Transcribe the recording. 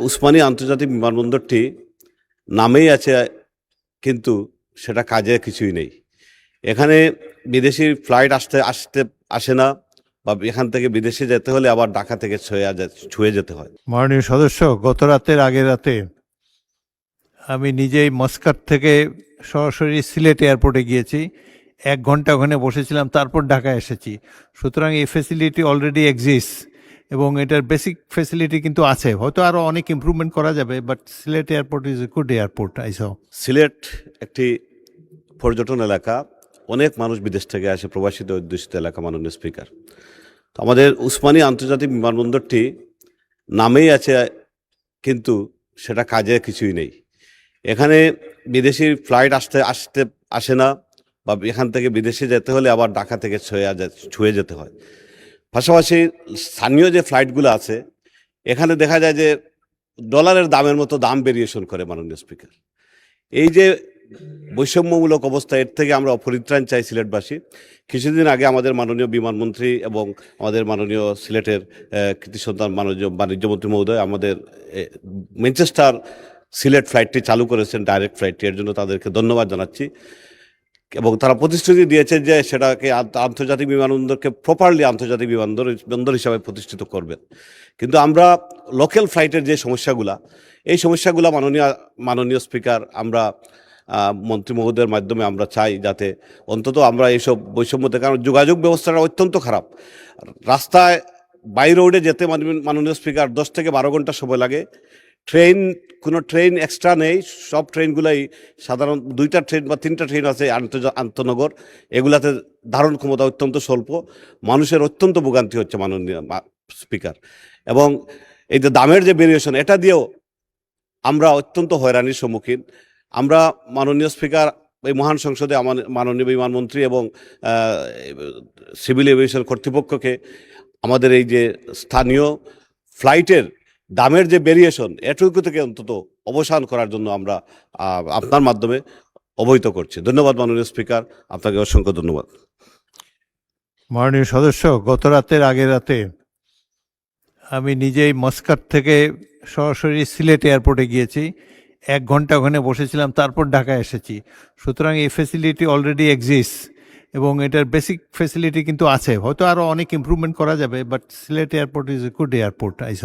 উসমানী আন্তর্জাতিক বিমানবন্দরটি নামেই আছে, কিন্তু সেটা কাজে কিছুই নেই। এখানে বিদেশি ফ্লাইট আসে না, বা এখান থেকে বিদেশে যেতে হলে আবার ঢাকা থেকে ছুঁয়ে যেতে হয়। মাননীয় সদস্য, গত রাতের আগের রাতে আমি নিজেই মস্কাট থেকে সরাসরি সিলেট এয়ারপোর্টে গিয়েছি। 1 ঘন্টা ওখানে বসেছিলাম, তারপর ঢাকায় এসেছি। সুতরাং এই ফেসিলিটি অলরেডি এক্সিস্ট এবং এটার বেসিক ফেসিলিটি কিন্তু আছে। হয়তো আরও অনেক ইমপ্রুভমেন্ট করা যাবে, but Sylhet airport is a good airport I saw. Sylhet একটি পর্যটন এলাকা, অনেক মানুষ বিদেশ থেকে আসে, প্রবাসিত অধ্যুষিত এলাকা। মাননীয় স্পিকার, তো আমাদের উসমানী আন্তর্জাতিক বিমানবন্দরটি নামেই আছে, কিন্তু সেটা কাজে কিছুই নেই। এখানে বিদেশি ফ্লাইট আসে না, বা এখান থেকে বিদেশে যেতে হলে আবার ঢাকা থেকে ছুঁয়ে যেতে হয়। পাশাপাশি স্থানীয় যে ফ্লাইটগুলো আছে, এখানে দেখা যায় যে ডলারের দামের মতো দাম ভেরিয়েশন করে। মাননীয় স্পিকার, এই যে বৈষম্যমূলক অবস্থা, এর থেকে আমরা পরিত্রাণ চাই সিলেটবাসী। কিছুদিন আগে আমাদের মাননীয় বিমানমন্ত্রী এবং আমাদের মাননীয় সিলেটের কৃতি সন্তান বাণিজ্যমন্ত্রী মহোদয় আমাদের ম্যানচেস্টার সিলেট ফ্লাইটটি চালু করেছেন, ডাইরেক্ট ফ্লাইটটি। এর জন্য তাদেরকে ধন্যবাদ জানাচ্ছি, এবং তারা প্রতিশ্রুতি দিয়েছেন যে সেটাকে আন্তর্জাতিক বিমানবন্দরকে প্রপারলি আন্তর্জাতিক বিমানবন্দর হিসাবে প্রতিষ্ঠিত করবেন। কিন্তু আমরা লোকাল ফ্লাইটের যে সমস্যাগুলা, এই সমস্যাগুলা মাননীয় স্পিকার, আমরা মন্ত্রী মহোদয়ের মাধ্যমে আমরা চাই যাতে অন্তত আমরা এইসব বৈষম্য থেকে, কারণ যোগাযোগ ব্যবস্থাটা অত্যন্ত খারাপ। রাস্তায় বাই রোডে যেতে মাননীয় স্পিকার 10 থেকে 12 ঘন্টা সময় লাগে। কোনো ট্রেন এক্সট্রা নেই, সব ট্রেনগুলাই সাধারণ 2টা ট্রেন বা 3টা ট্রেন আছে আন্তনগর, এগুলাতে ধারণ ক্ষমতা অত্যন্ত স্বল্প। মানুষের অত্যন্ত ভোগান্তি হচ্ছে মাননীয় স্পিকার, এবং এই যে দামের যে ভেরিয়েশন, এটা দিয়েও আমরা অত্যন্ত হয়রানির সম্মুখীন। আমরা মাননীয় স্পিকার, এই মহান সংসদে আমার মাননীয় বিমানমন্ত্রী এবং সিভিল এভিয়েশন কর্তৃপক্ষকে আমাদের এই যে স্থানীয় ফ্লাইটের দামের যে ভেরিয়েশন, এটুকু থেকে অন্তত অবসান করার জন্য আমরা আপনার মাধ্যমে অবহিত করছি। ধন্যবাদ মাননীয় স্পিকার, আপনাকে অসংখ্য ধন্যবাদ। মাননীয় সদস্য, গত রাতের আগের রাতে আমি নিজেই মস্কাট থেকে সরাসরি সিলেট এয়ারপোর্টে গিয়েছি। 1 ঘন্টা ওখানে বসেছিলাম, তারপর ঢাকায় এসেছি। সুতরাং এই ফেসিলিটি অলরেডি এক্সিস্ট এবং এটার বেসিক ফেসিলিটি কিন্তু আছে। হয়তো আরও অনেক ইমপ্রুভমেন্ট করা যাবে, but Sylhet airport is a good airport I saw.